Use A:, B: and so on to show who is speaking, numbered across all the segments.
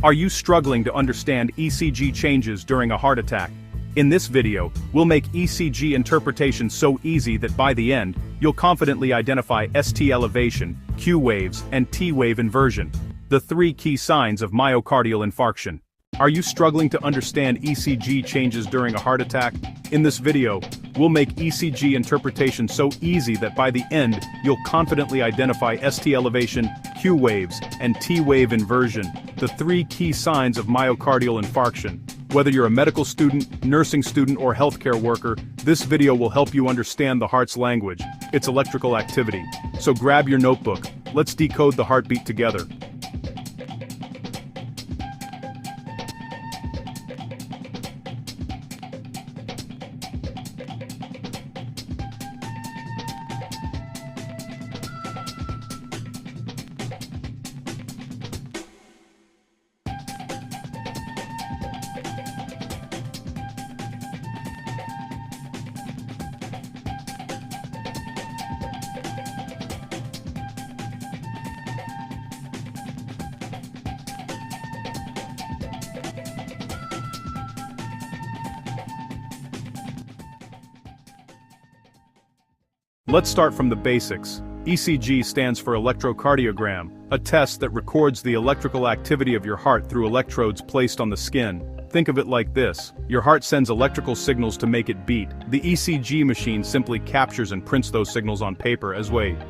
A: Are you struggling to understand ECG changes during a heart attack? In this video, we'll make ECG interpretation so easy that by the end, you'll confidently identify ST elevation, Q waves, and T wave inversion, the three key signs of myocardial infarction. Are you struggling to understand ECG changes during a heart attack? In this video, we'll make ECG interpretation so easy that by the end, you'll confidently identify ST elevation, Q waves, and T wave inversion, the three key signs of myocardial infarction. Whether you're a medical student, nursing student, or healthcare worker, this video will help you understand the heart's language, its electrical activity. So grab your notebook, let's decode the heartbeat together. Let's start from the basics. ECG stands for Electrocardiogram, a test that records the electrical activity of your heart through electrodes placed on the skin. Think of it like this: your heart sends electrical signals to make it beat. The ECG machine simply captures and prints those signals on paper as waves.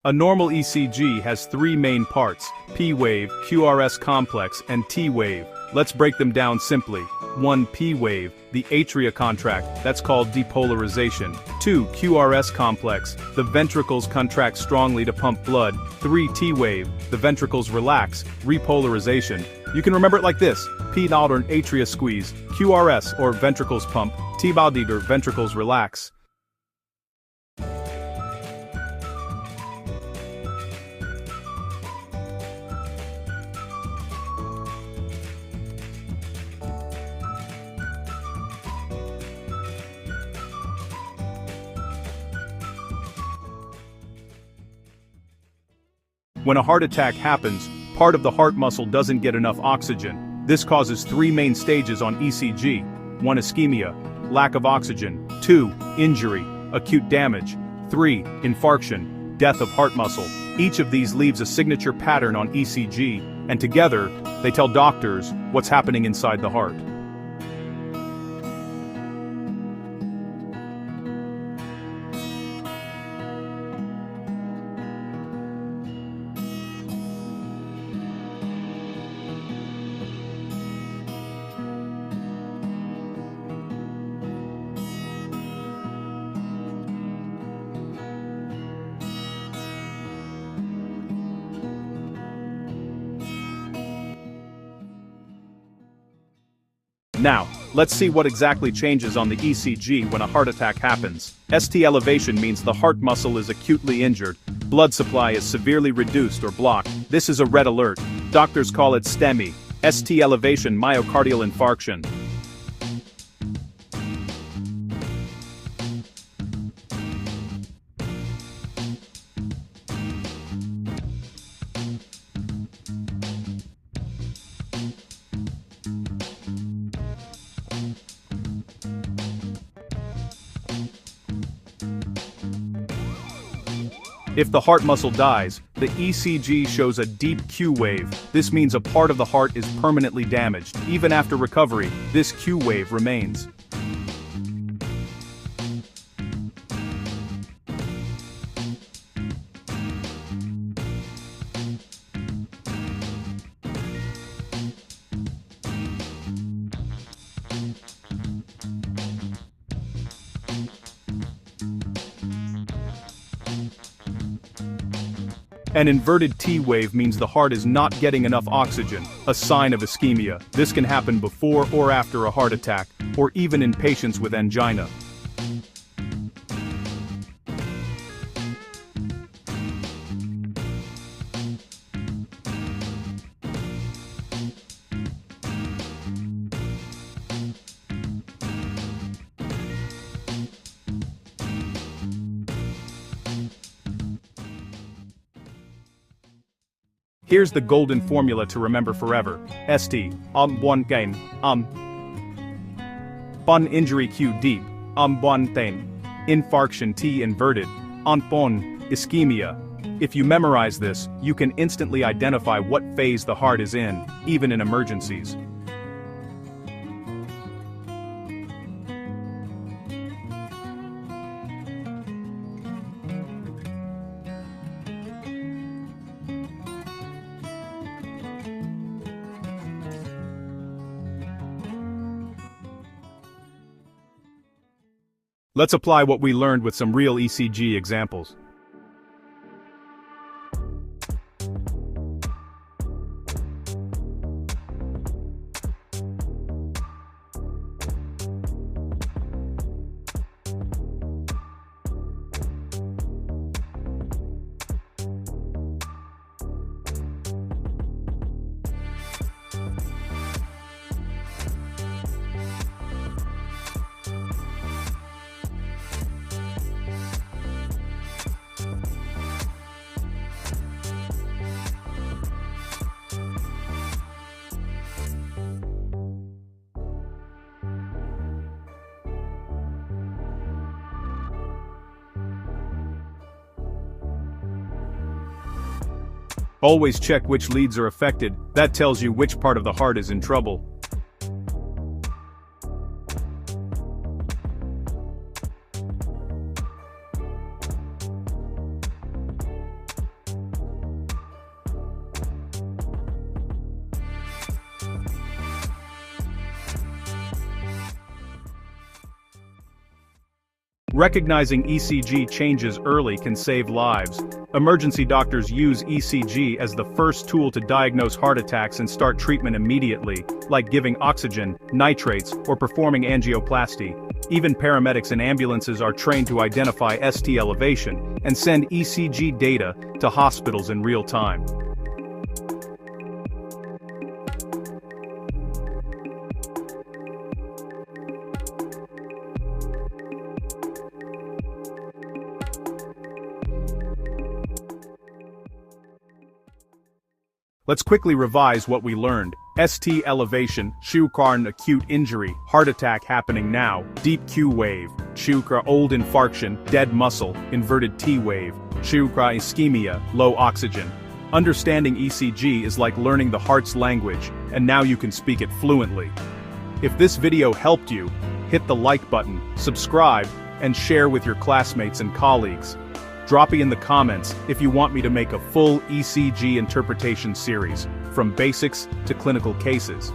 A: A normal ECG has three main parts: P wave, QRS complex, and T wave. Let's break them down simply. 1. P wave, the atria contract, that's called depolarization. 2. QRS complex, the ventricles contract strongly to pump blood. 3. T wave, the ventricles relax, repolarization. You can remember it like this: P nod or atria squeeze, QRS or ventricles pump, T bowed or ventricles relax. When a heart attack happens, part of the heart muscle doesn't get enough oxygen. This causes three main stages on ECG. 1. Ischemia, lack of oxygen. 2. Injury, acute damage. 3. Infarction, death of heart muscle. Each of these leaves a signature pattern on ECG, and together, they tell doctors what's happening inside the heart. Now, let's see what exactly changes on the ECG when a heart attack happens. ST elevation means the heart muscle is acutely injured. Blood supply is severely reduced or blocked. This is a red alert. Doctors call it STEMI, ST elevation myocardial infarction. If the heart muscle dies, the ECG shows a deep Q wave. This means a part of the heart is permanently damaged. Even after recovery, this Q wave remains. An inverted T wave means the heart is not getting enough oxygen, a sign of ischemia. This can happen before or after a heart attack, or even in patients with angina. Here's the golden formula to remember forever. ST, one gain, bun injury Q deep, one thing. Infarction T inverted, pon, ischemia. If you memorize this, you can instantly identify what phase the heart is in, even in emergencies. Let's apply what we learned with some real ECG examples. Always check which leads are affected. That tells you which part of the heart is in trouble. Recognizing ECG changes early can save lives. Emergency doctors use ECG as the first tool to diagnose heart attacks and start treatment immediately, like giving oxygen, nitrates, or performing angioplasty. Even paramedics and ambulances are trained to identify ST elevation and send ECG data to hospitals in real time. Let's quickly revise what we learned. ST elevation, Shukarn acute injury, heart attack happening now, deep Q wave, Shukra old infarction, dead muscle, inverted T wave, Shukra ischemia, low oxygen. Understanding ECG is like learning the heart's language, and now you can speak it fluently. If this video helped you, hit the like button, subscribe, and share with your classmates and colleagues. Drop me in the comments if you want me to make a full ECG interpretation series, from basics to clinical cases.